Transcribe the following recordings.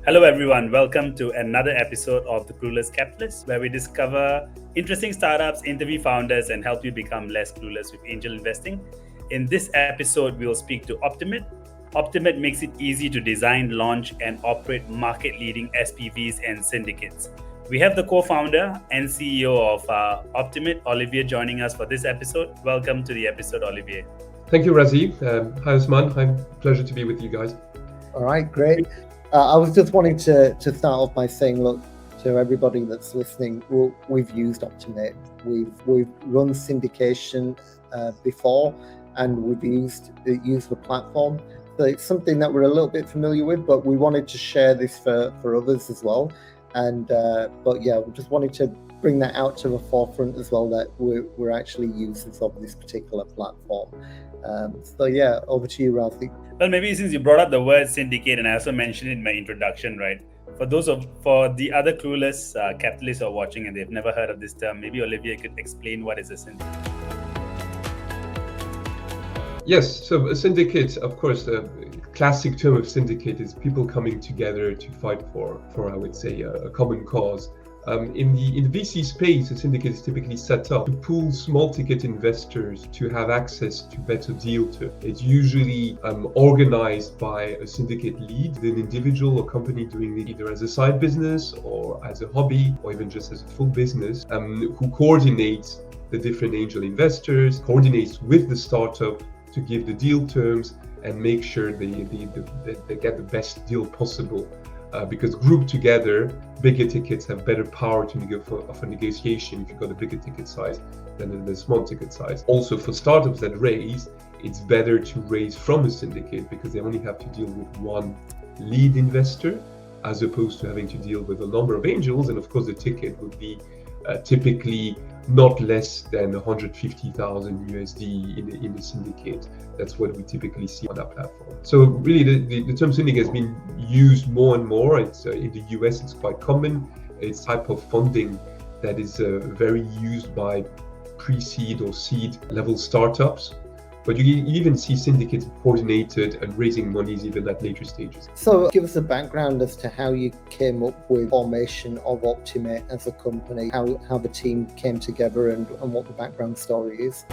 Hello, everyone. Welcome to another episode of The Clueless Capitalist, where we discover interesting startups, interview founders, and help you become less clueless with angel investing. In this episode, we'll speak to Optimate. Optimate makes it easy to design, launch, and operate market leading SPVs and syndicates. We have the co founder and CEO of Optimate, Olivier, joining us for this episode. Welcome to the episode, Olivier. Thank you, Razi. Hi, Usman. Hi, pleasure to be with you guys. All right, great. I was just wanting to start off by saying, look, to everybody that's listening, we've used Optimate. We've run syndication before, and we've used the platform. So it's something that we're a little bit familiar with, but we wanted to share this for others as well. And but yeah, we just wanted to bring that out to the forefront as well, that we're actually users of this particular platform. So yeah, over to you, Razi. Well, maybe since you brought up the word syndicate, and I also mentioned it in my introduction, right? For the other clueless capitalists who are watching and they've never heard of this term, maybe Olivier could explain what is a syndicate. Yes, so a syndicate, of course, the classic term of syndicate is people coming together to fight for I would say, a common cause. In the VC space, a syndicate is typically set up to pool small ticket investors to have access to better deal terms. It's usually organized by a syndicate lead, an individual or company doing it either as a side business or as a hobby or even just as a full business, who coordinates the different angel investors, coordinates with the startup to give the deal terms and make sure they get the best deal possible. Because grouped together, bigger tickets have better power for negotiation if you've got a bigger ticket size than the small ticket size. Also, for startups that raise, it's better to raise from a syndicate because they only have to deal with one lead investor as opposed to having to deal with a number of angels. And of course, the ticket would be typically not less than 150,000 USD in the syndicate. That's what we typically see on our platform. So really the term syndicate has been used more and more. It's in the US, it's quite common. It's type of funding that is very used by pre-seed or seed level startups. But you even see syndicates coordinated and raising monies even at later stages. So give us a background as to how you came up with formation of Optimate as a company, how the team came together and what the background story is.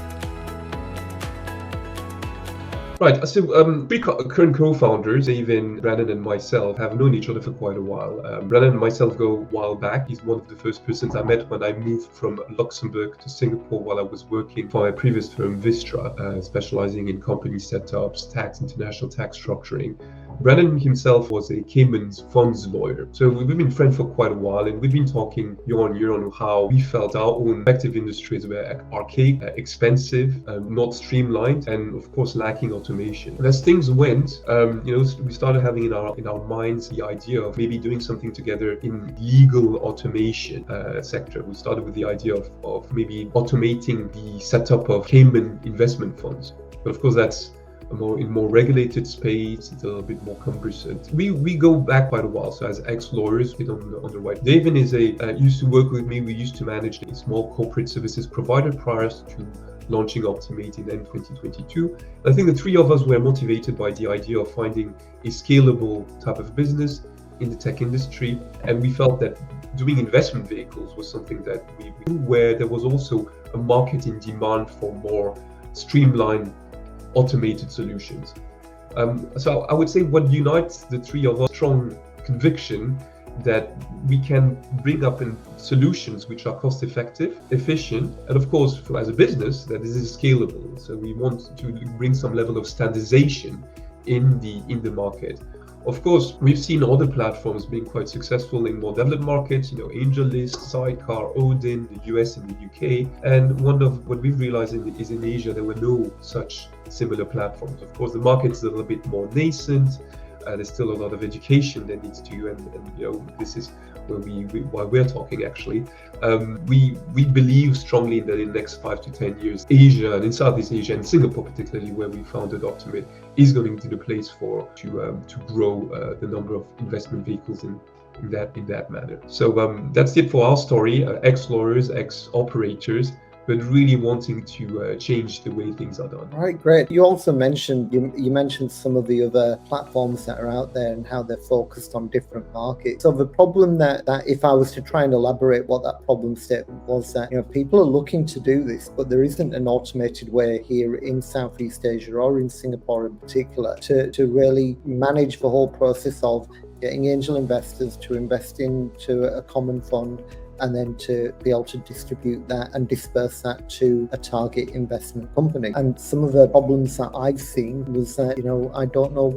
Right, so three current co-founders, David, Brandon and myself, have known each other for quite a while. Brandon and myself go a while back. He's one of the first persons I met when I moved from Luxembourg to Singapore while I was working for my previous firm, Vistra, specializing in company setups, international tax structuring. Brandon himself was a Cayman funds lawyer. So we've been friends for quite a while, and we've been talking year on year on how we felt our own effective industries were archaic, expensive, not streamlined, and of course lacking automation. And as things went, we started having in our minds the idea of maybe doing something together in legal automation sector. We started with the idea of maybe automating the setup of Cayman investment funds. But of course, that's in more regulated space, it's a little bit more cumbersome. We go back quite a while, so as ex-lawyers, we don't on the right. David used to work with me. We used to manage a small corporate services provider prior to launching Optimate in end 2022. I think the three of us were motivated by the idea of finding a scalable type of business in the tech industry, and we felt that doing investment vehicles was something that we where there was also a market in demand for more streamlined automated solutions. So I would say what unites the three of us, strong conviction that we can bring up in solutions which are cost effective, efficient, and of course, as a business, that this is scalable. So we want to bring some level of standardization in the market. Of course, we've seen other platforms being quite successful in more developed markets, AngelList, Sidecar, Odin, the US and the UK. And one of what we've realized is in Asia, there were no such similar platforms. Of course, the market is a little bit more nascent. There's still a lot of education that needs to, and this is why we're talking actually. We believe strongly that in the next 5 to 10 years, Asia and in Southeast Asia and Singapore particularly, where we founded Optimate, is going to be the place to grow the number of investment vehicles in that manner. So that's it for our story. Ex-lawyers, ex-operators, but really wanting to change the way things are done. All right, great. You also mentioned you mentioned some of the other platforms that are out there and how they're focused on different markets. So the problem that if I was to try and elaborate what that problem statement was, that people are looking to do this, but there isn't an automated way here in Southeast Asia or in Singapore in particular to really manage the whole process of getting angel investors to invest into a common fund, and then to be able to distribute that and disperse that to a target investment company. And some of the problems that I've seen was that, I don't know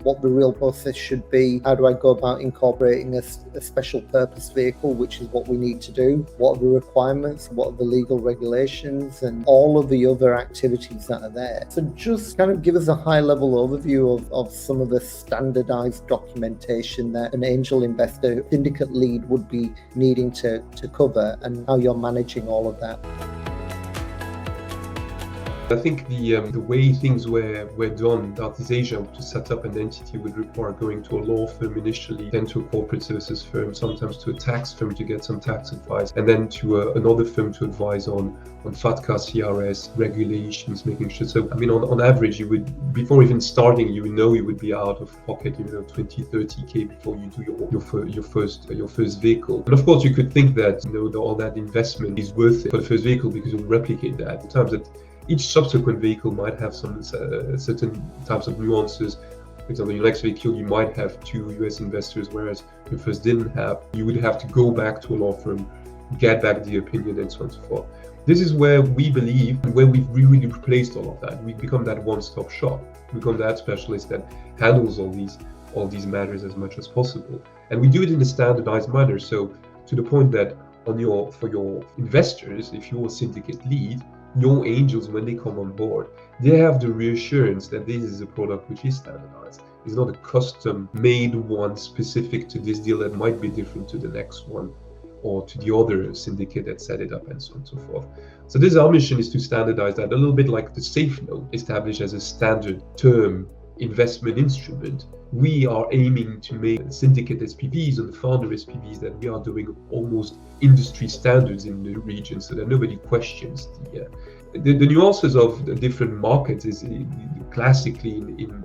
what the real process should be. How do I go about incorporating a special purpose vehicle, which is what we need to do? What are the requirements? What are the legal regulations? And all of the other activities that are there. So just kind of give us a high level overview of some of the standardized documentation that an angel investor syndicate lead would be needing to cover, and how you're managing all of that. I think the way things were done, Southeast Asia, to set up an entity would require going to a law firm initially, then to a corporate services firm, sometimes to a tax firm to get some tax advice, and then to another firm to advise on FATCA, CRS, regulations, making sure. So, on average, you would, before even starting, you would be out of pocket, 20, 30K before you do your first vehicle. And of course, you could think that, all that investment is worth it for the first vehicle because you'll replicate that. In terms that each subsequent vehicle might have some certain types of nuances. For example, your next vehicle, you might have 2 US investors, whereas your first didn't have. You would have to go back to a law firm, get back the opinion, and so on and so forth. This is where we believe, and where we've really replaced all of that. We've become that one-stop shop, become that specialist that handles all these matters as much as possible. And we do it in a standardized manner. So to the point that for your investors, if you're a syndicate lead, your angels, when they come on board, they have the reassurance that this is a product which is standardized. It's not a custom-made one specific to this deal that might be different to the next one or to the other syndicate that set it up, and so on and so forth. So our mission is to standardize that, a little bit like the safe note established as a standard term investment instrument. We are aiming to make syndicate SPVs and founder SPVs that we are doing almost industry standards in the region, so that nobody questions the nuances of the different markets. Is classically in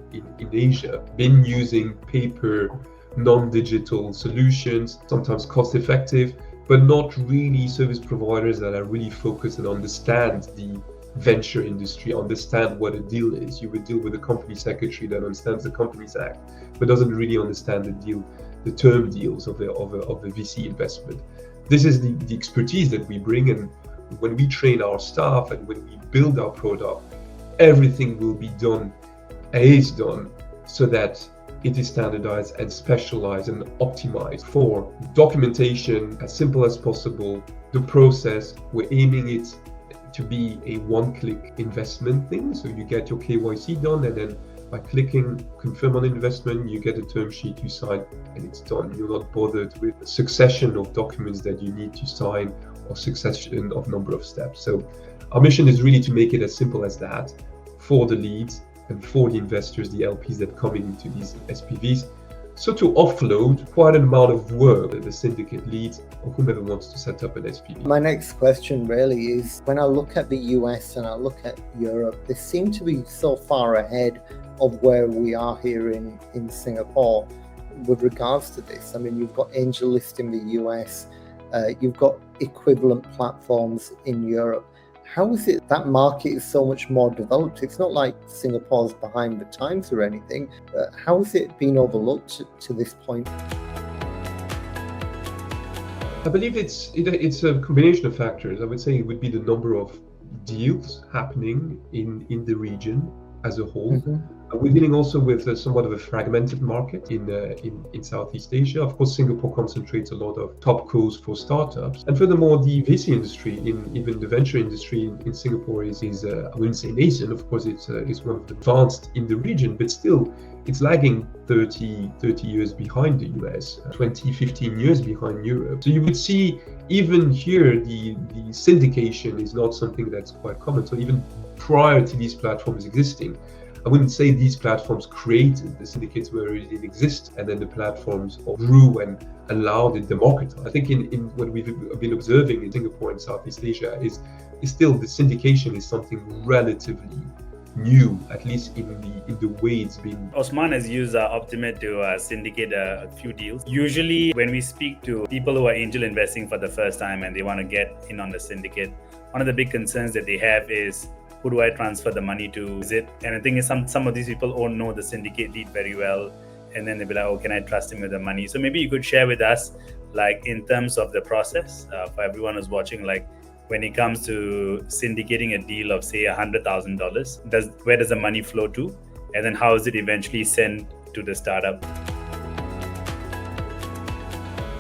Asia been using paper, non-digital solutions, sometimes cost-effective, but not really service providers that are really focused and understand the venture industry, understand what a deal is. You would deal with a company secretary that understands the Companies Act, but doesn't really understand the term deals of the VC investment. This is the expertise that we bring, and when we train our staff and when we build our product, everything will be done and is done so that it is standardized and specialized and optimized for documentation as simple as possible. The process, we're aiming it to be a one-click investment thing. So you get your KYC done, and then by clicking confirm on investment, you get a term sheet, you sign, and it's done. You're not bothered with a succession of documents that you need to sign or succession of number of steps. So our mission is really to make it as simple as that for the leads and for the investors, the LPs that come into these SPVs. So to offload quite an amount of work that the syndicate leads or whomever wants to set up an SPV. My next question really is, when I look at the US and I look at Europe, they seem to be so far ahead of where we are here in Singapore with regards to this. You've got AngelList in the US, you've got equivalent platforms in Europe. How is it that market is so much more developed? It's not like Singapore's behind the times or anything. How has it been overlooked to this point? I believe it's a combination of factors. I would say it would be the number of deals happening in the region as a whole. Mm-hmm. We're dealing also with somewhat of a fragmented market in Southeast Asia. Of course, Singapore concentrates a lot of top calls for startups. And furthermore, the VC industry, even the venture industry in Singapore is I wouldn't say nascent. Of course, it's one of the advanced in the region, but still, it's lagging 30 years behind the US, 20, 15 years behind Europe. So you would see even here, the syndication is not something that's quite common. So even prior to these platforms existing, I wouldn't say these platforms created the syndicates where it didn't exist, and then the platforms grew and allowed it democratized. I think in what we've been observing in Singapore and Southeast Asia is still the syndication is something relatively new, at least in the way it's been. Osman has used Optimate to syndicate a few deals. Usually when we speak to people who are angel investing for the first time and they want to get in on the syndicate, one of the big concerns that they have is, who do I transfer the money to? Is it? And I think some of these people won't know the syndicate lead very well, and then they'll be like, oh, can I trust him with the money? So maybe you could share with us, like in terms of the process for everyone who's watching, like when it comes to syndicating a deal of say $100,000, where does the money flow to, and then how is it eventually sent to the startup?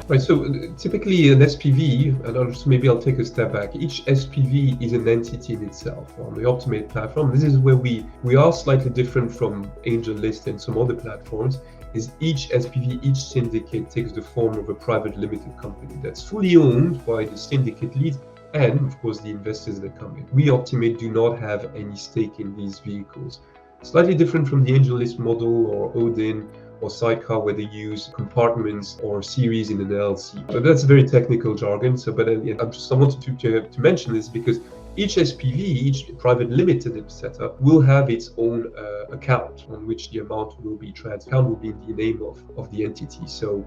Right, so typically an SPV, and maybe I'll take a step back. Each SPV is an entity in itself on the Optimate platform. This is where we are slightly different from AngelList and some other platforms. Is each SPV, each syndicate takes the form of a private limited company that's fully owned by the syndicate lead and, of course, the investors that come in. We Optimate do not have any stake in these vehicles. Slightly different from the AngelList model or Odin or Sidecar, where they use compartments or series in an LLC. But that's very technical jargon. I wanted to mention this because each SPV, each private limited setup, will have its own account on which the amount will be transferred. Account will be in the name of the entity. So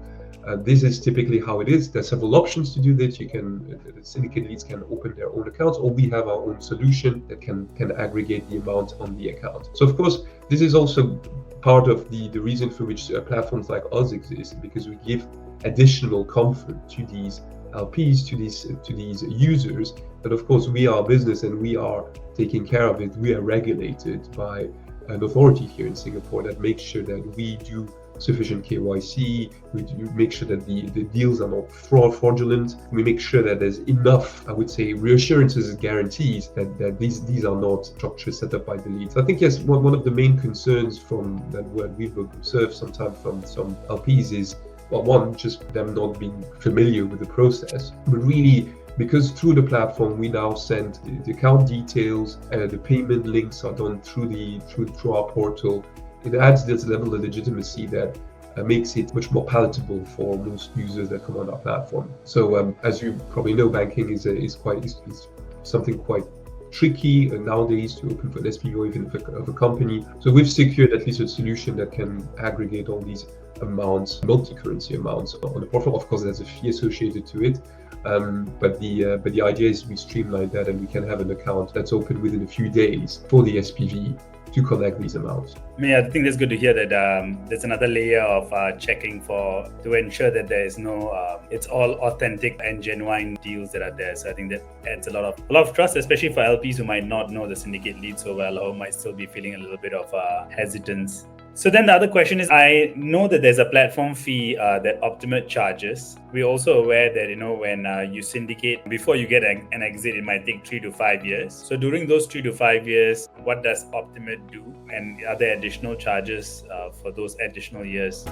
this is typically how it is. There's several options to do this. The syndicate leads can open their own accounts, or we have our own solution that can aggregate the amount on the account. So of course, this is also part of the reason for which platforms like us exist, because we give additional comfort to these LPs, to these users, that of course we are a business and we are taking care of it. We are regulated by an authority here in Singapore that makes sure that we do sufficient KYC, we do make sure that the deals are not fraudulent, we make sure that there's enough, I would say, reassurances and guarantees that these are not structures set up by the leads. I think, yes, one of the main concerns from that what we've observed sometimes from some LPs is, well, one, just them not being familiar with the process, but really because through the platform we now send the account details, the payment links are done through our portal. It adds this level of legitimacy that makes it much more palatable for most users that come on our platform. So as you probably know, banking is something quite tricky nowadays to open for an SPV or even of a company. So we've secured at least a solution that can aggregate all these amounts, multi-currency amounts on the portal. Of course, there's a fee associated to it. But the idea is we streamline that and we can have an account that's open within a few days for the SPV to collect these amounts. I think that's good to hear that there's another layer of checking to ensure that there is no, it's all authentic and genuine deals that are there. So I think that adds a lot of trust, especially for LPs who might not know the syndicate lead so well, or might still be feeling a little bit of hesitance. So then the other question is, I know that there's a platform fee that Optimate charges. We're also aware that, when you syndicate, before you get an exit, it might take 3 to 5 years. So during those 3 to 5 years, what does Optimate do? And are there additional charges for those additional years?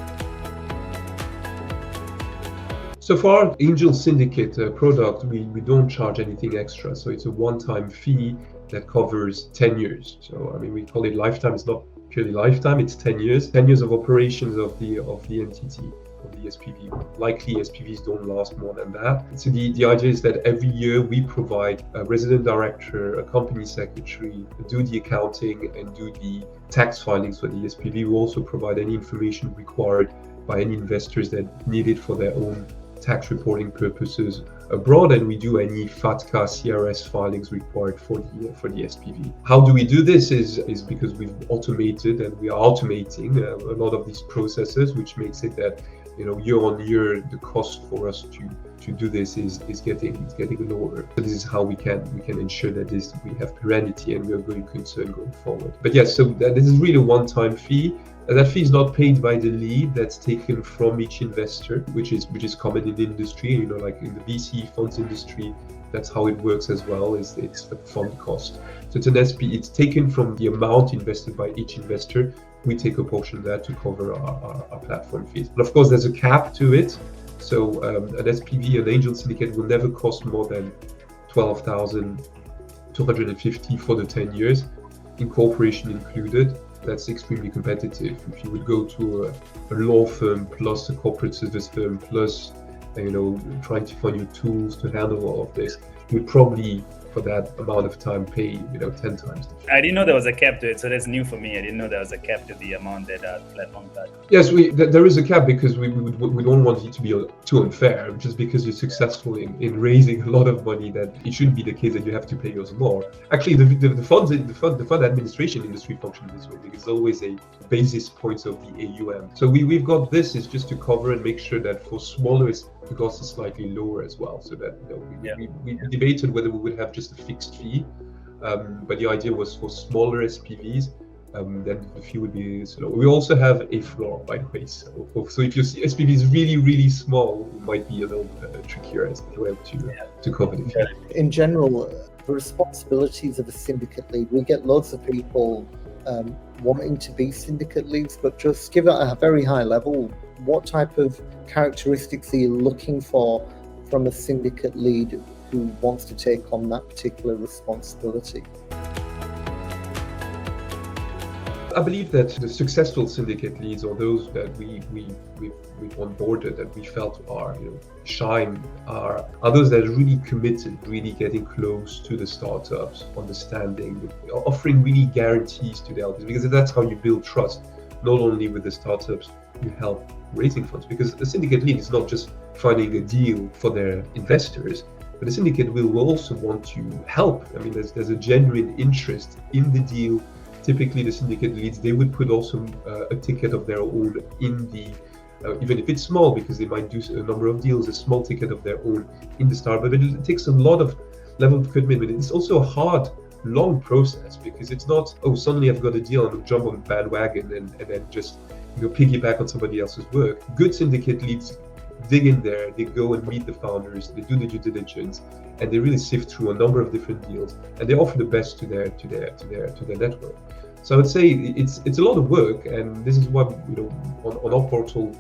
So for our Angel Syndicate product, we don't charge anything extra. So it's a one-time fee that covers 10 years. So, we call it lifetime. It's not purely lifetime, it's 10 years. 10 years of operations of the entity, of the SPV. Likely SPVs don't last more than that. So the idea is that every year we provide a resident director, a company secretary, do the accounting and do the tax filings for the SPV. We also provide any information required by any investors that need it for their own tax reporting purposes abroad, and we do any FATCA CRS filings required for the SPV. How do we do this is because we've automated and we are automating a lot of these processes, which makes it that year on year the cost for us to do this is getting lower. So this is how we can ensure that we have perennity and we are very concerned going forward. But yes, so this is really a one-time fee. That fee is not paid by the lead, that's taken from each investor, which is common in the industry, like in the VC funds industry, that's how it works as well, it's the fund cost. So it's an SP, it's taken from the amount invested by each investor. We take a portion of that to cover our platform fees. But of course, there's a cap to it. So an SPV, an angel syndicate, will never cost more than 12,250 for the 10 years, incorporation included. That's extremely competitive. If you would go to a law firm plus a corporate service firm plus trying to find your tools to handle all of this, you would probably for that amount of time pay 10 times the fee. I didn't know there was a cap to it, so that's new for me. I didn't know there was a cap to the amount that platform charge. Yes, there is a cap because we don't want it to be too unfair. Just because you're successful in raising a lot of money, that it shouldn't be the case that you have to pay us more. Actually, the fund administration industry functions this way, because it's always a basis points of the AUM. So we've got this is just to cover and make sure that for smaller the cost is slightly lower as well. So that we debated whether we would have just a fixed fee, but the idea was for smaller SPVs. Then the fee would be slow. We also have a floor, by the way. So if your SPV is really, really small, it might be a little trickier as well to cover the fee. In general, the responsibilities of a syndicate lead, we get loads of people wanting to be syndicate leads, but just give it a very high level. What type of characteristics are you looking for from a syndicate lead who wants to take on that particular responsibility? I believe that the successful syndicate leads, or those that we've onboarded that we felt are shine, are those that are really committed, really getting close to the startups, understanding, offering really guarantees to the LPs, because that's how you build trust, not only with the startups you help raising funds, because the syndicate lead is not just finding a deal for their investors, but the syndicate will also want to help. I mean, there's a genuine interest in the deal. Typically, the syndicate leads, they would put also a ticket of their own in the, even if it's small, because they might do a number of deals, a small ticket of their own in the startup. But it takes a lot of level of commitment. It's also a hard, long process, because it's not, suddenly I've got a deal, I'm going to jump on the bandwagon and then just piggyback on somebody else's work. Good syndicate leads dig in there, they go and meet the founders, they do the due diligence, and they really sift through a number of different deals, and they offer the best to their network. So I would say it's a lot of work, and this is why on our portal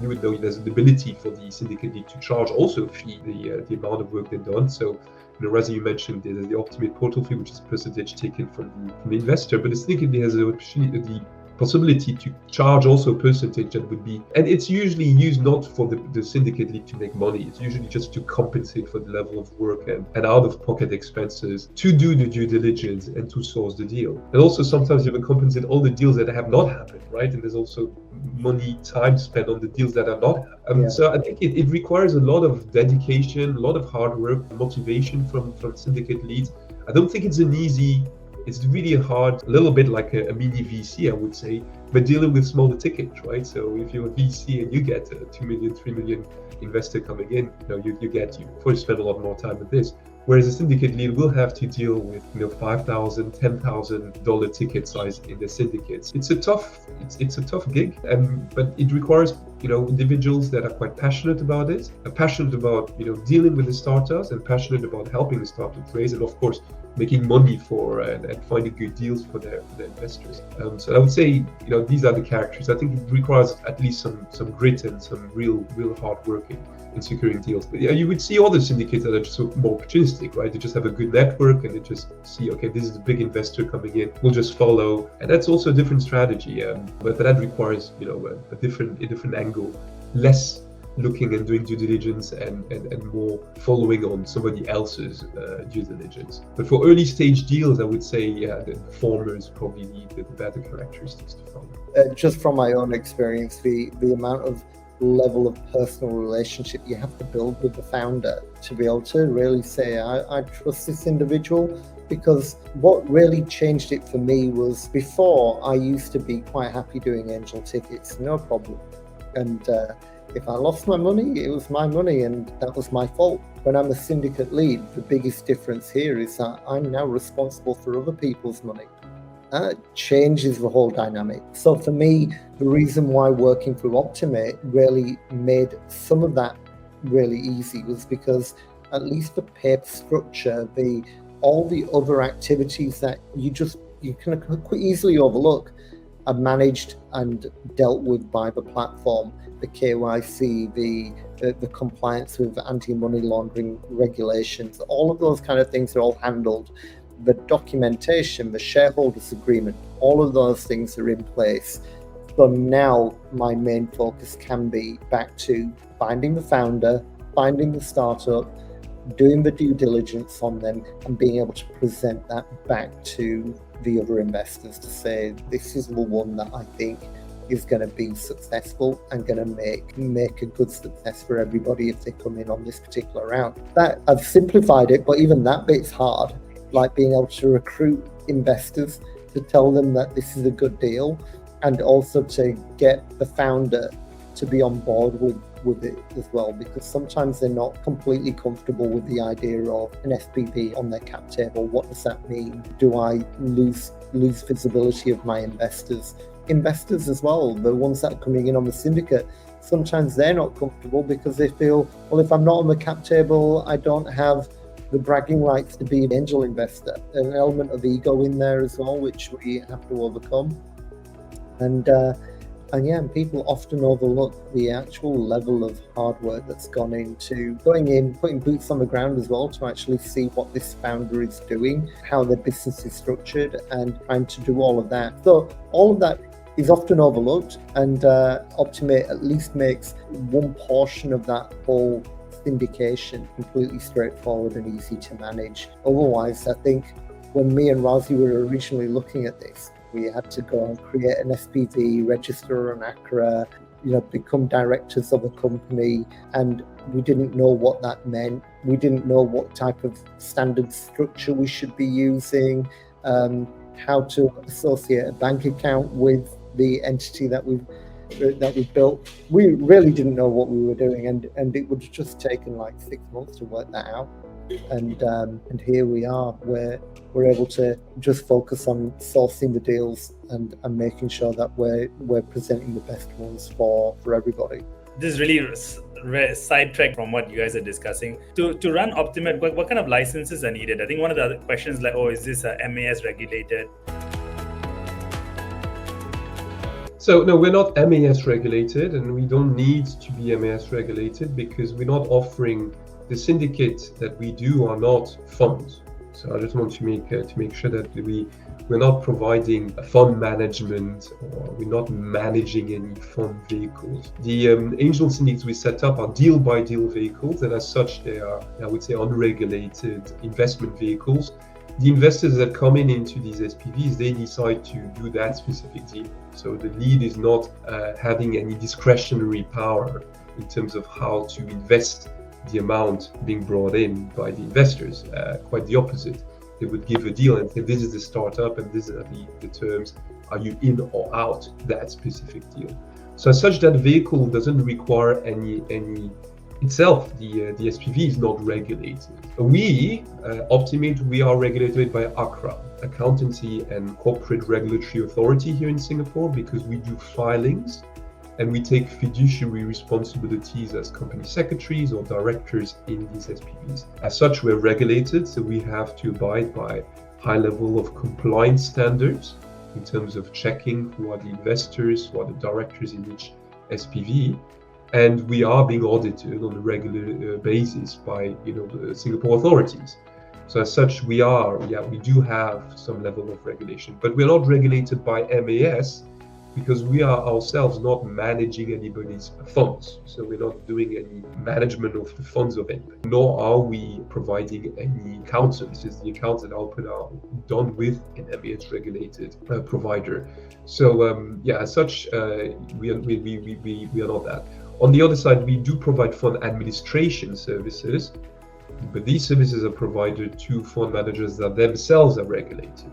you would know there's an ability for the syndicate lead to charge also a fee, the amount of work they've done. So Razi, you mentioned there's the Optimate portal fee, which is a percentage taken from the investor, but the syndicate lead has the possibility to charge also a percentage that would be, and it's usually used not for the syndicate lead to make money, it's usually just to compensate for the level of work and out-of-pocket expenses to do the due diligence and to source the deal. And also sometimes you will compensate all the deals that have not happened, right? And there's also money, time spent on the deals that are not happening. So I think it requires a lot of dedication, a lot of hard work, motivation from syndicate leads. I don't think it's really hard, a little bit like a mini VC, I would say, but dealing with smaller tickets, right? So if you're a VC and you get a 2 million, 3 million investor coming in, you probably spend a lot more time with this. Whereas a syndicate lead will have to deal with $5,000, $10,000 ticket size in the syndicates. It's a tough gig, but it requires individuals that are quite passionate about it, passionate about dealing with the startups, and passionate about helping the startups raise, and of course making money for and finding good deals for their investors. So I would say these are the characters. I think it requires at least some grit and some real hard working in securing deals. But you would see other syndicates that are just more opportunistic, right? They just have a good network and they just see, okay, this is a big investor coming in, we'll just follow, and that's also a different strategy. But that requires a different angle, less looking and doing due diligence and more following on somebody else's due diligence. But for early stage deals, I would say the former is probably the better characteristics to follow. Just from my own experience, the amount of level of personal relationship you have to build with the founder to be able to really say, I trust this individual. Because what really changed it for me was, before I used to be quite happy doing angel tickets, no problem. And if I lost my money, it was my money and that was my fault. When I'm a syndicate lead, the biggest difference here is that I'm now responsible for other people's money. That changes the whole dynamic. So for me, the reason why working through Optimate really made some of that really easy was because at least the paper structure, all the other activities that you can quite easily overlook are managed and dealt with by the platform. The KYC, the compliance with anti-money laundering regulations, all of those kind of things are all handled. The documentation, the shareholders agreement, all of those things are in place. So now my main focus can be back to finding the founder, finding the startup, doing the due diligence on them and being able to present that back to the other investors to say, this is the one that I think is going to be successful and going to make a good success for everybody if they come in on this particular round. That I've simplified it, but even that bit's hard, like being able to recruit investors to tell them that this is a good deal, and also to get the founder to be on board with it as well, because sometimes they're not completely comfortable with the idea of an SPV on their cap table. What does that mean? Do I lose visibility of my investors as well, the ones that are coming in on the syndicate? Sometimes they're not comfortable because they feel, well, if I'm not on the cap table, I don't have the bragging rights to be an angel investor. An element of ego in there as well, which we have to overcome. And people often overlook the actual level of hard work that's gone into going in, putting boots on the ground as well, to actually see what this founder is doing, how their business is structured, and trying to do all of that. So all of that is often overlooked, and Optimate at least makes one portion of that whole syndication completely straightforward and easy to manage. Otherwise, I think when me and Razi were originally looking at this, we had to go and create an SPV, register an ACRA, become directors of a company, and we didn't know what that meant. We didn't know what type of standard structure we should be using, how to associate a bank account with the entity that we built. We really didn't know what we were doing, and it would have just taken like 6 months to work that out. And here we are, where we're able to just focus on sourcing the deals and making sure that we're presenting the best ones for everybody. This is really sidetrack from what you guys are discussing. To run Optimate, what kind of licenses are needed? I think one of the other questions like, is this MAS regulated? So no, we're not MAS regulated, and we don't need to be MAS regulated because we're not offering the syndicate that we do are not funds. So I just want to make sure that we're not providing a fund management, or we're not managing any fund vehicles. The angel syndicates we set up are deal by deal vehicles, and as such they are, I would say, unregulated investment vehicles. The investors that come into these SPVs, they decide to do that specific deal. So the lead is not having any discretionary power in terms of how to invest the amount being brought in by the investors. Quite the opposite. They would give a deal and say, this is the startup and these are the terms. Are you in or out that specific deal? So as such, that vehicle doesn't require any itself. The SPV is not regulated. We, Optimate, we are regulated by ACRA, Accountancy and Corporate Regulatory Authority here in Singapore, because we do filings and we take fiduciary responsibilities as company secretaries or directors in these SPVs. As such, we're regulated, so we have to abide by high level of compliance standards in terms of checking who are the investors, who are the directors in each SPV, and we are being audited on a regular basis by the Singapore authorities. So as such, we do have some level of regulation, but we're not regulated by MAS, because we are ourselves not managing anybody's funds. So we're not doing any management of the funds of anybody, nor are we providing any accounts services. The accounts that Open are done with an MAS regulated provider. So as such, we are not that. On the other side, we do provide fund administration services, but these services are provided to fund managers that themselves are regulated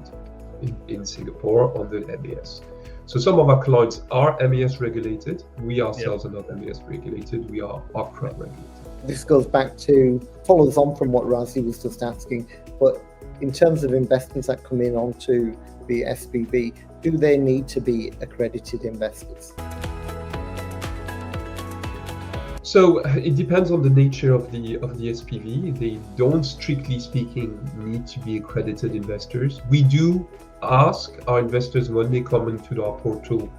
in Singapore under MAS. So some of our clients are MAS regulated. We ourselves are not MAS regulated. We are ACRA regulated. This follows on from what Razi was just asking, but in terms of investors that come in onto the SPV, do they need to be accredited investors? So it depends on the nature of the SPV. They don't, strictly speaking, need to be accredited investors. We do ask our investors when they come into our portal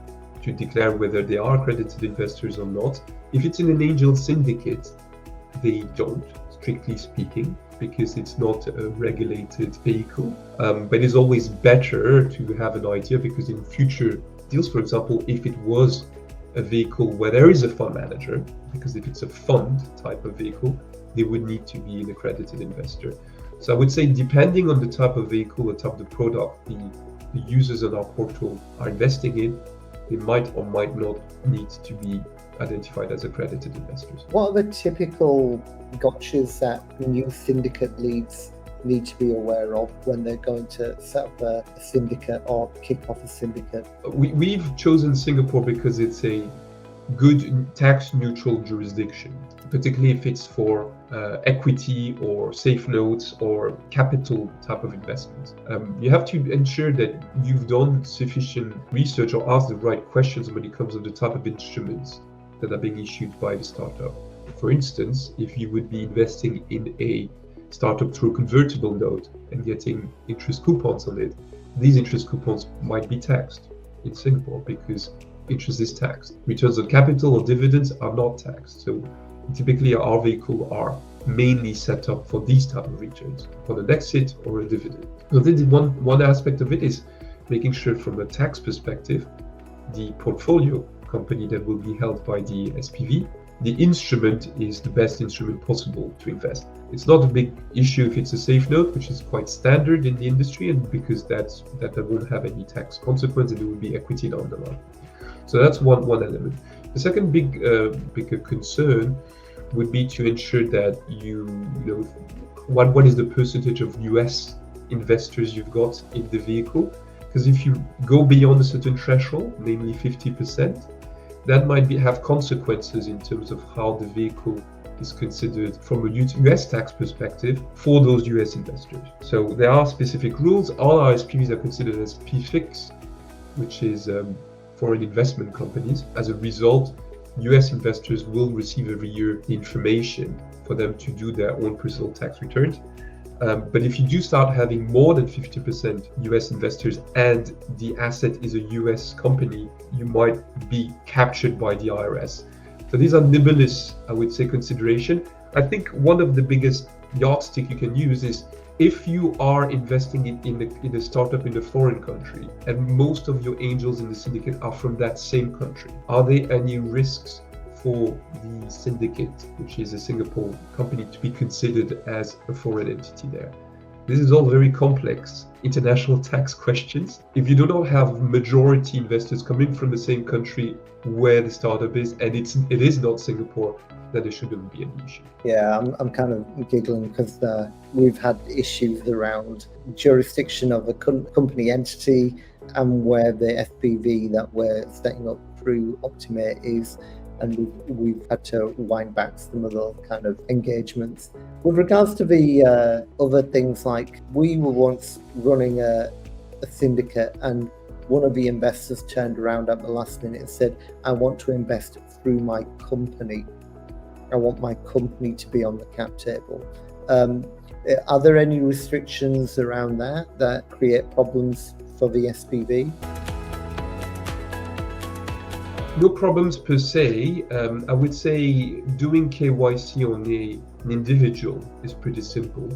to declare whether they are accredited investors or not. If it's in an angel syndicate, they don't, strictly speaking, because it's not a regulated vehicle. But it's always better to have an idea, because in future deals, for example, if it was a vehicle where there is a fund manager, because if it's a fund type of vehicle, they would need to be an accredited investor. So I would say, depending on the type of vehicle, the type of the product the users on our portal are investing in, they might or might not need to be identified as accredited investors. What are the typical gotchas that new syndicate leads need to be aware of when they're going to set up a syndicate or kick off a syndicate? We've chosen Singapore because it's a good tax-neutral jurisdiction, particularly if it's for equity or safe notes or capital type of investments. You have to ensure that you've done sufficient research or asked the right questions when it comes to the type of instruments that are being issued by the startup. For instance, if you would be investing in a startup through a convertible note and getting interest coupons on it, these interest coupons might be taxed in Singapore because interest is taxed. Returns on capital or dividends are not taxed. So typically our vehicle are mainly set up for these type of returns, for an exit or a dividend. So this is one aspect of it, is making sure from a tax perspective, the portfolio company that will be held by the SPV, the instrument is the best instrument possible to invest. It's not a big issue if it's a safe note, which is quite standard in the industry, and because that won't have any tax consequence and it will be equity down the line. So that's one element. The second bigger concern would be to ensure that you know what is the percentage of US investors you've got in the vehicle, because if you go beyond a certain threshold, namely 50%, that might have consequences in terms of how the vehicle is considered from a US tax perspective for those US investors. So there are specific rules. All our SPVs are considered as PFICs, which is foreign investment companies. As a result, US investors will receive every year the information for them to do their own personal tax returns. But if you do start having more than 50% US investors and the asset is a US company, you might be captured by the IRS. So these are nebulous, I would say, consideration. I think one of the biggest yardstick you can use is if you are investing in a startup in a foreign country and most of your angels in the syndicate are from that same country, are there any risks for the syndicate, which is a Singapore company, to be considered as a foreign entity there? This is all very complex international tax questions. If you do not have majority investors coming from the same country where the startup is, and it is not Singapore, then there shouldn't be an issue. Yeah, I'm kind of giggling because we've had issues around jurisdiction of a company entity and where the SPV that we're setting up through Optimate is, and we've had to wind back some of those kind of engagements. With regards to the other things, like we were once running a syndicate and one of the investors turned around at the last minute and said, I want to invest through my company. I want my company to be on the cap table. Are there any restrictions around that create problems for the SPV? No problems per se. I would say doing KYC on an individual is pretty simple.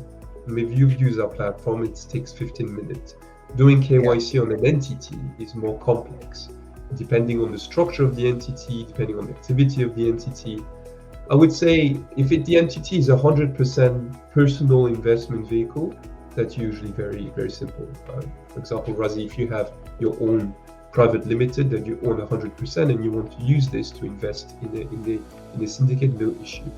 If you've used our platform, it takes 15 minutes. Doing KYC on an entity is more complex, depending on the structure of the entity, depending on the activity of the entity. I would say if the entity is 100% personal investment vehicle, that's usually very, very simple. For example, Razi, if you have your own private limited that you own 100% and you want to use this to invest in a syndicate, no issue.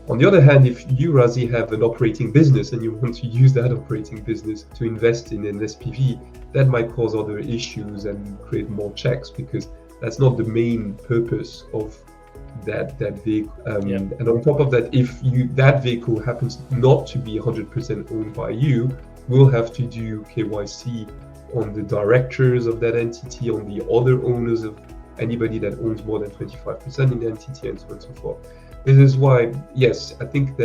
On the other hand, if you, Razi, have an operating business and you want to use that operating business to invest in an SPV, that might cause other issues and create more checks, because that's not the main purpose of that vehicle. And on top of that, if that vehicle happens not to be 100% owned by you, we'll have to do KYC on the directors of that entity, on the other owners of anybody that owns more than 25% in the entity, and so on and so forth. This is why, yes, I think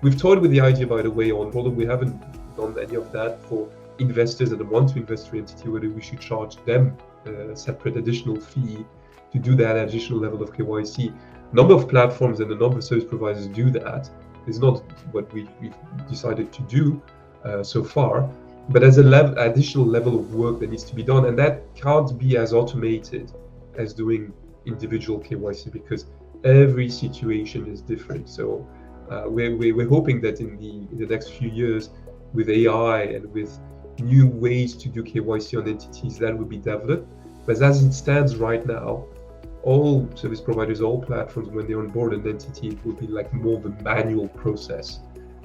we've toyed with the idea, by the way, although we haven't done any of that for investors that want to invest through entity, whether we should charge them a separate additional fee to do that additional level of KYC. A number of platforms and a number of service providers do that. It's not what we've decided to do so far, but there's an additional level of work that needs to be done, and that can't be as automated as doing individual KYC, because every situation is different. So We're hoping that in the next few years, with AI and with new ways to do KYC on entities, that will be developed. But as it stands right now, all service providers, all platforms, when they onboard an entity, it will be like more of a manual process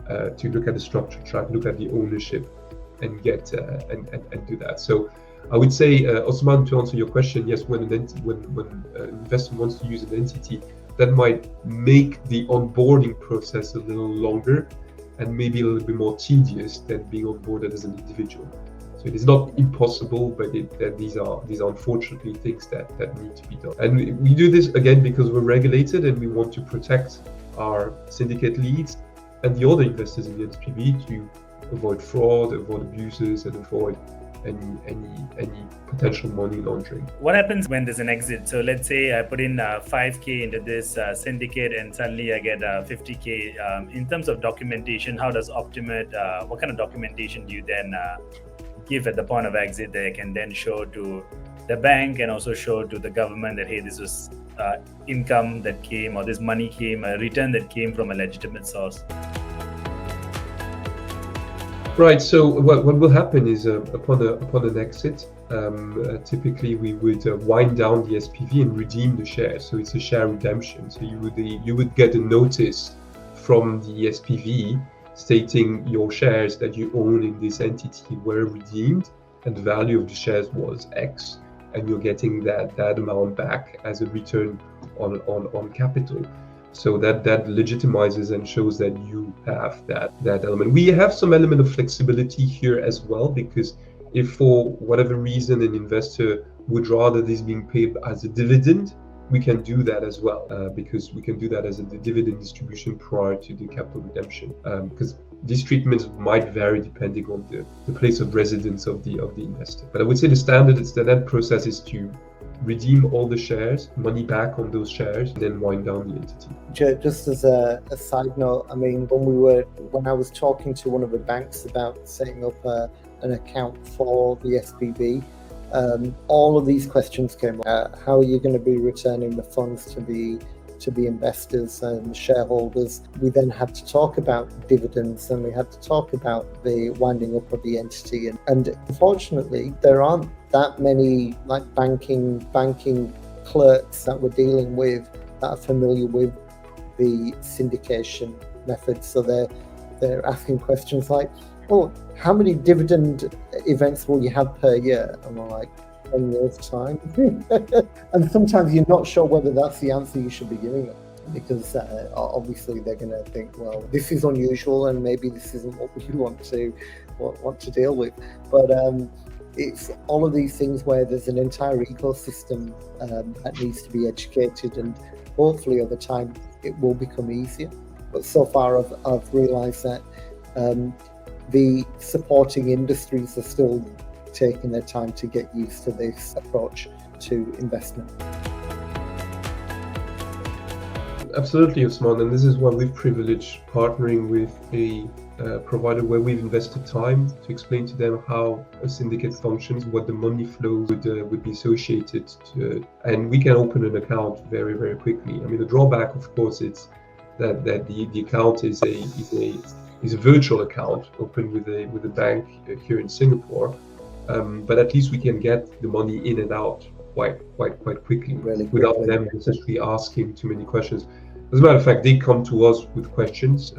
to look at the structure chart, look at the ownership, and get and do that. So I would say, Osman, to answer your question, yes, when an investor wants to use an entity, that might make the onboarding process a little longer and maybe a little bit more tedious than being onboarded as an individual. So it is not impossible, but these are unfortunately things that need to be done. And we do this again because we're regulated and we want to protect our syndicate leads and the other investors in the SPV to avoid fraud, avoid abuses, and avoid any potential money laundering. What happens when there's an exit? So let's say I put in 5K into this syndicate and suddenly I get 50K. In terms of documentation, how does Optimate, what kind of documentation do you then give at the point of exit that I can then show to the bank and also show to the government that, hey, this was income that came, or this money came, a return that came from a legitimate source? Right. So what will happen is upon an exit, typically we would wind down the SPV and redeem the shares. So it's a share redemption. So you would get a notice from the SPV stating your shares that you own in this entity were redeemed and the value of the shares was X, and you're getting that amount back as a return on capital. So that legitimizes and shows that you have that element. We have some element of flexibility here as well, because if for whatever reason an investor would rather this being paid as a dividend, we can do that as well, because we can do that as a dividend distribution prior to the capital redemption. Because these treatments might vary depending on the place of residence of the investor. But I would say the standard process is to redeem all the shares, money back on those shares, and then wind down the entity. Just as a side note, I mean, when I was talking to one of the banks about setting up an account for the SPV, all of these questions came up. How are you going to be returning the funds to the investors and shareholders? We then had to talk about dividends, and we had to talk about the winding up of the entity. And unfortunately, there aren't that many like banking clerks that we're dealing with that are familiar with the syndication method. So they're asking questions like, "Oh, how many dividend events will you have per year?" And we're like, 10 years time. And sometimes you're not sure whether that's the answer you should be giving them, because obviously they're going to think, well, this is unusual and maybe this isn't what we want to deal with. But it's all of these things where there's an entire ecosystem that needs to be educated, and hopefully over time it will become easier. But so far I've realized that the supporting industries are still taking their time to get used to this approach to investment. Absolutely, Osman, and this is why we've privileged partnering with a provider where we've invested time to explain to them how a syndicate functions, what the money flows would be associated to, and we can open an account very, very quickly. I mean, the drawback, of course, it's that the account is a virtual account opened with a bank here in Singapore. But at least we can get the money in and out quite quickly, really without them necessarily asking too many questions. As a matter of fact, they come to us with questions.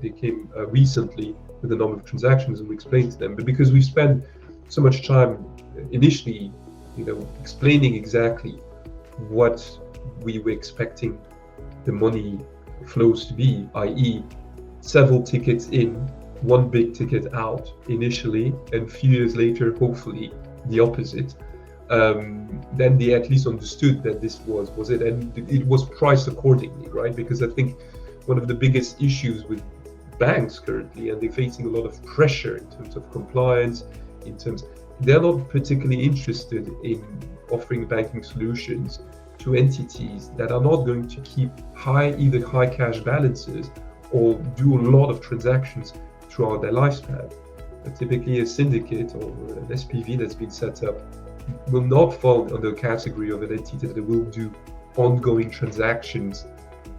They came recently with a number of transactions, and we explained to them. But because we spent so much time initially, explaining exactly what we were expecting the money flows to be, i.e., several tickets in, one big ticket out initially, and a few years later, hopefully the opposite, then they at least understood that this was it, and it was priced accordingly, right? Because I think one of the biggest issues with banks currently, and they're facing a lot of pressure in terms of compliance, they're not particularly interested in offering banking solutions to entities that are not going to keep either high cash balances or do a lot of transactions throughout their lifespan. Typically, a syndicate or an SPV that's been set up will not fall under the category of an entity that will do ongoing transactions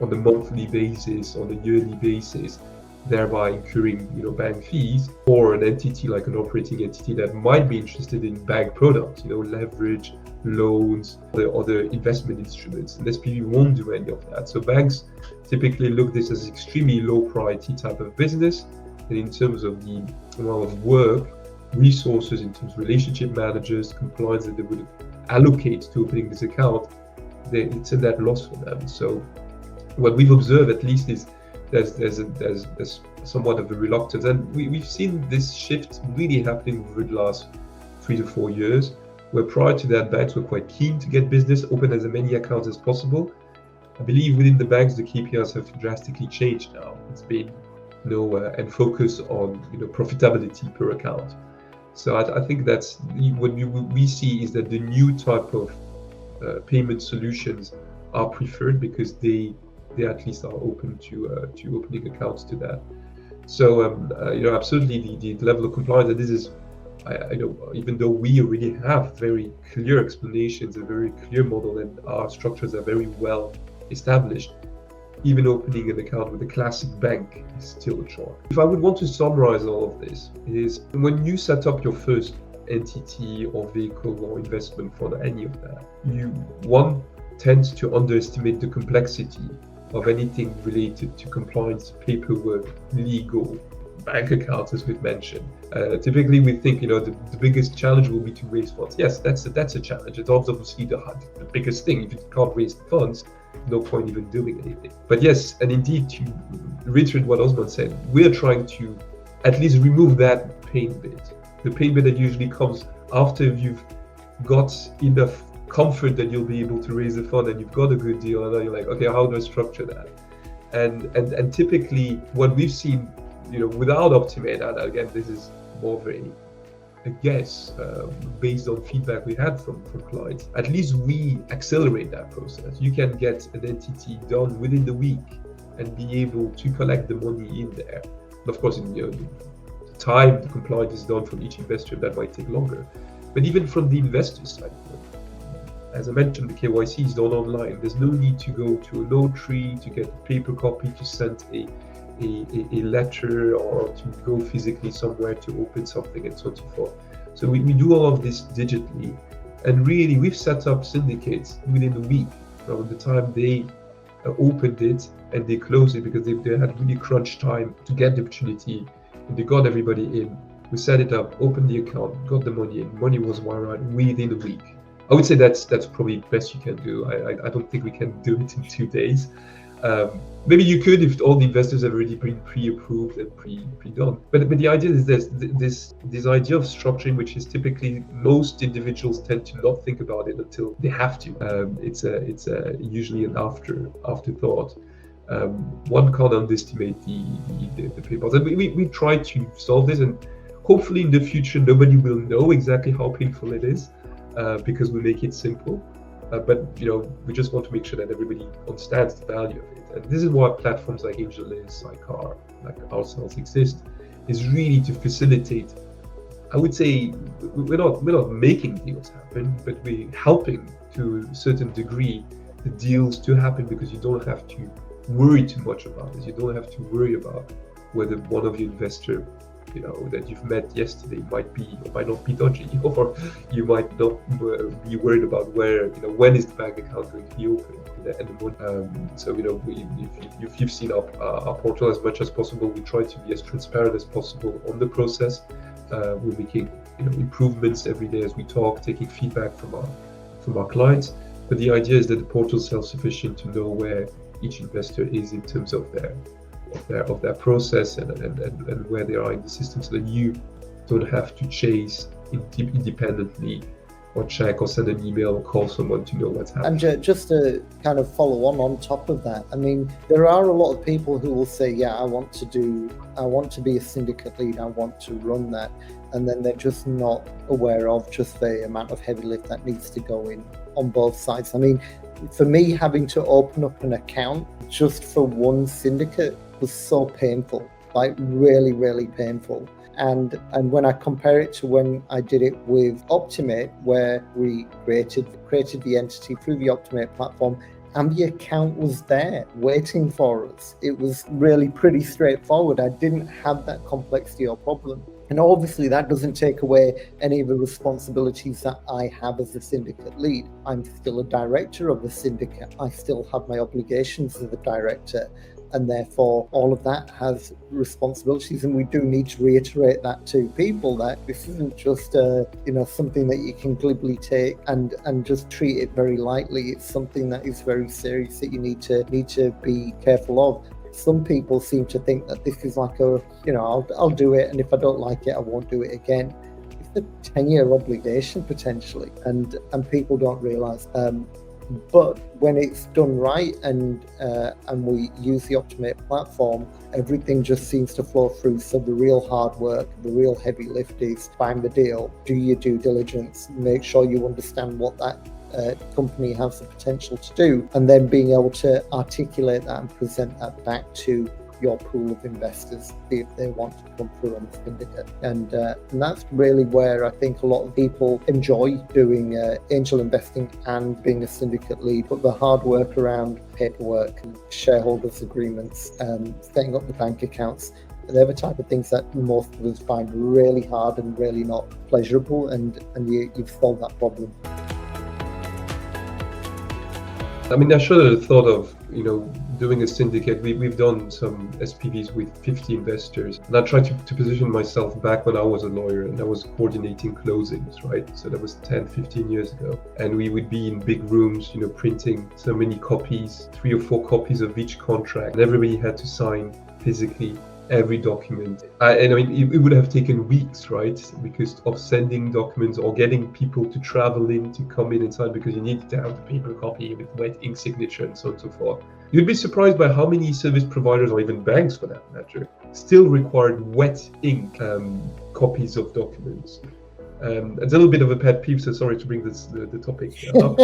on a monthly basis, on a yearly basis, thereby incurring bank fees, or an entity like an operating entity that might be interested in bank products, leverage, loans, other investment instruments. And SPV won't do any of that. So banks typically look this as extremely low priority type of business. And in terms of the amount of work, resources, in terms of relationship managers, compliance that they would allocate to opening this account, it's a net loss for them. So what we've observed at least is there's somewhat of a reluctance, and we've seen this shift really happening over the last 3 to 4 years, where prior to that banks were quite keen to get business, open as many accounts as possible. I believe within the banks the KPIs have drastically changed now. It's been and focus on profitability per account. So I think that's what we see is that the new type of payment solutions are preferred because they at least are open to opening accounts to that. So absolutely the level of compliance, and this is I know, even though we already have very clear explanations, a very clear model, and our structures are very well established, even opening an account with a classic bank is still a chore. If I would want to summarize all of this, is when you set up your first entity or vehicle or investment fund, any of that, one tends to underestimate the complexity of anything related to compliance, paperwork, legal, bank accounts, as we've mentioned. Typically, we think the biggest challenge will be to raise funds. Yes, that's a challenge. It's obviously the biggest thing. If you can't raise the funds, no point even doing anything. But yes, and indeed, to reiterate what Osman said, we're trying to at least remove that pain bit. The pain bit that usually comes after you've got enough comfort that you'll be able to raise the fund and you've got a good deal, and then you're like, okay, how do I structure that? And typically, what we've seen, without Optimate, and again, this is more of a guess based on feedback we had from clients. At least we accelerate that process. You can get an entity done within the week and be able to collect the money in there. And of course, the time the compliance is done from each investor, that might take longer. But even from the investor side, as I mentioned, the KYC is done online. There's no need to go to a notary to get a paper copy, to send a letter, or to go physically somewhere to open something, and so on and so forth. So we do all of this digitally, and really we've set up syndicates within a week from the time they opened it and they closed it, because they had really crunch time to get the opportunity, and they got everybody in. We set it up, opened the account, got the money in. Money was wired within a week. I would say that's probably the best you can do. I don't think we can do it in 2 days. Maybe you could if all the investors have already been pre-approved and pre-done. But the idea is this idea of structuring, which is typically most individuals tend to not think about it until they have to. It's usually an afterthought. One can't underestimate the pitfalls. And we try to solve this, and hopefully in the future nobody will know exactly how painful it is, because we make it simple. But we just want to make sure that everybody understands the value of it. And this is why platforms like AngelList, Sidecar, like ourselves exist, is really to facilitate. I would say we're not making deals happen, but we're helping to a certain degree the deals to happen, because you don't have to worry too much about it. You don't have to worry about whether one of your investors that you've met yesterday might be or might not be dodgy, or you might not be worried about where when is the bank account going to be open and the money. So if you've seen our portal, as much as possible we try to be as transparent as possible on the process. We're making improvements every day as we talk, taking feedback from our clients. But the idea is that the portal is self-sufficient to know where each investor is in terms of their process and where they are in the system, so that you don't have to chase independently or check or send an email or call someone to know what's happening. And just to kind of follow on top of that, I mean, there are a lot of people who will say, yeah, I want to be a syndicate lead, I want to run that, and then they're just not aware of just the amount of heavy lift that needs to go in on both sides. I mean, for me, having to open up an account just for one syndicate was so painful, like really, really painful. And when I compare it to when I did it with Optimate, where we created the entity through the Optimate platform, and the account was there waiting for us. It was really pretty straightforward. I didn't have that complexity or problem. And obviously that doesn't take away any of the responsibilities that I have as a syndicate lead. I'm still a director of the syndicate. I still have my obligations as a director. And therefore, all of that has responsibilities, and we do need to reiterate that to people, that this isn't just something that you can glibly take and just treat it very lightly. It's something that is very serious that you need to be careful of. Some people seem to think that this is like I'll do it, and if I don't like it, I won't do it again. It's a 10-year obligation potentially, and people don't realise. But when it's done right and we use the Optimate platform, everything just seems to flow through. So the real hard work, the real heavy lift is find the deal, do your due diligence, make sure you understand what that company has the potential to do, and then being able to articulate that and present that back to your pool of investors, see if they want to come through on the syndicate. And that's really where I think a lot of people enjoy doing angel investing and being a syndicate lead. But the hard work around paperwork, shareholders agreements, setting up the bank accounts, they're the type of things that most of us find really hard and really not pleasurable, and you've solved that problem. I mean, I should have thought of, doing a syndicate. We've done some SPVs with 50 investors, and I tried to position myself back when I was a lawyer and I was coordinating closings, right? So that was 10, 15 years ago. And we would be in big rooms, printing so many copies, 3 or 4 copies of each contract, and everybody had to sign physically every document. It would have taken weeks, right? Because of sending documents or getting people to travel in to come in and sign, because you needed to have the paper copy with wet ink signature and so on and so forth. You'd be surprised by how many service providers, or even banks for that matter, still required wet ink copies of documents. It's a little bit of a pet peeve, so sorry to bring the topic up.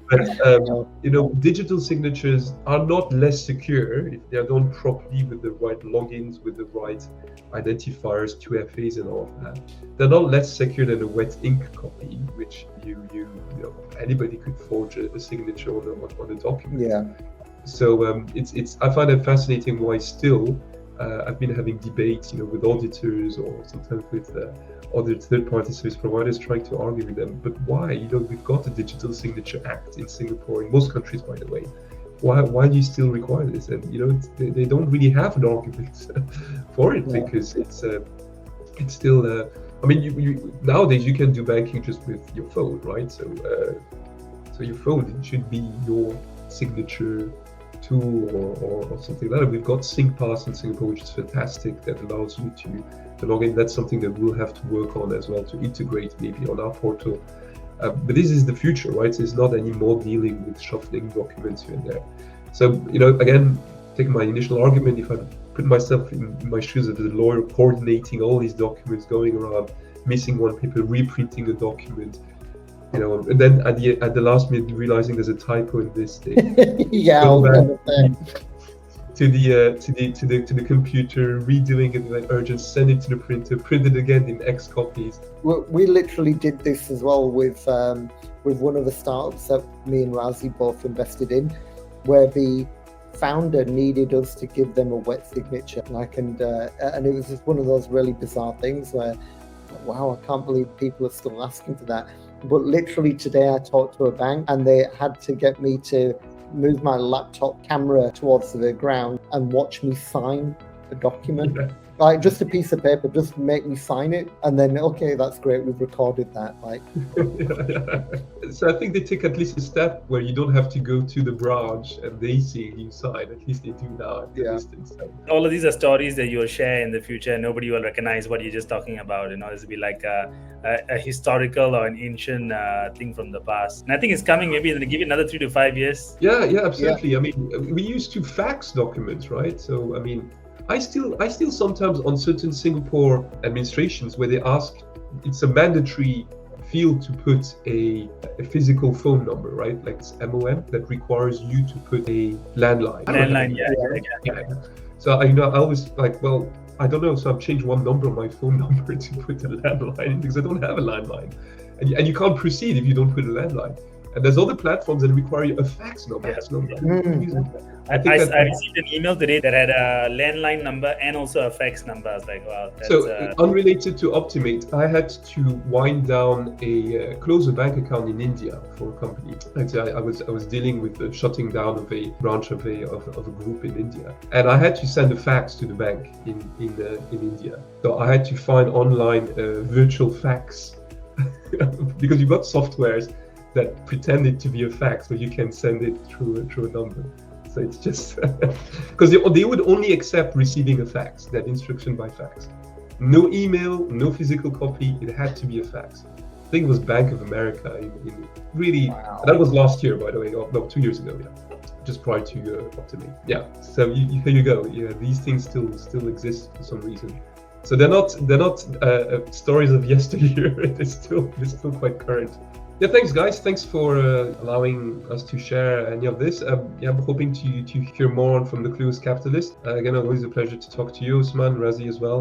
But digital signatures are not less secure if they are done properly with the right logins, with the right identifiers, 2FAs, and all of that. They're not less secure than a wet ink copy, which anybody could forge a signature on a document. Yeah. So I find it fascinating why still I've been having debates, with auditors or sometimes with other third-party service providers, trying to argue with them. But why? We've got the Digital Signature Act in Singapore, in most countries, by the way. Why do you still require this? And they don't really have an argument for it, because it's still. Nowadays you can do banking just with your phone, right? So your phone should be your signature tool or something like that. We've got SingPass in Singapore, which is fantastic, that allows you to log in. That's something that we'll have to work on as well, to integrate maybe on our portal. But this is the future, right? So it's not anymore dealing with shuffling documents here and there. So, again, taking my initial argument, if I put myself in my shoes as a lawyer, coordinating all these documents, going around, missing one paper, reprinting a document, and then at the last minute realizing there's a typo in this thing. To the computer, redoing it with urgent, send it to the printer, print it again in X copies. We literally did this as well with one of the startups that me and Razi both invested in, where the founder needed us to give them a wet signature, and it was just one of those really bizarre things where, wow, I can't believe people are still asking for that. But literally today I talked to a bank and they had to get me to move my laptop camera towards the ground and watch me sign a document. Like, just a piece of paper, just make me sign it, and then, okay, that's great, we've recorded that. So I think they take at least a step where you don't have to go to the branch and they see you sign. At least they do now at the distance. All of these are stories that you'll share in the future. Nobody will recognize what you're just talking about. This will be like a historical or an ancient thing from the past. And I think it's coming, maybe give it another 3 to 5 years. Yeah, absolutely. Yeah. We used to fax documents, right? So, I still sometimes on certain Singapore administrations where they ask, it's a mandatory field to put a physical phone number, right? Like it's MOM, that requires you to put a landline. Yeah. So I always like, well, I don't know. So I've changed one number on my phone number to put a landline because I don't have a landline, and you can't proceed if you don't put a landline. And there's other platforms that require a fax number. Yeah. It's not bad. Mm. I think that- received an email today that had a landline number and also a fax number. I was like, wow. That's, So unrelated to Optimate, I had to wind down close a bank account in India for a company. Actually, I was dealing with the shutting down of a branch of a group in India, and I had to send a fax to the bank in India. So I had to find online virtual fax because you've got softwares that pretend it to be a fax, but you can send it through a number. So it's just because they would only accept receiving a fax, that instruction by fax. No email, no physical copy. It had to be a fax. I think it was Bank of America. Really, Wow. that was last year, by the way. No, 2 years ago. Yeah, just prior to Optimate. Yeah. So here you go. Yeah, these things still exist for some reason. So they're not stories of yesteryear. They're still quite current. Yeah, thanks guys. Thanks for allowing us to share any of this. I'm hoping to hear more from the Clueless Capitalist. Again, always a pleasure to talk to you, Usman, Razi as well.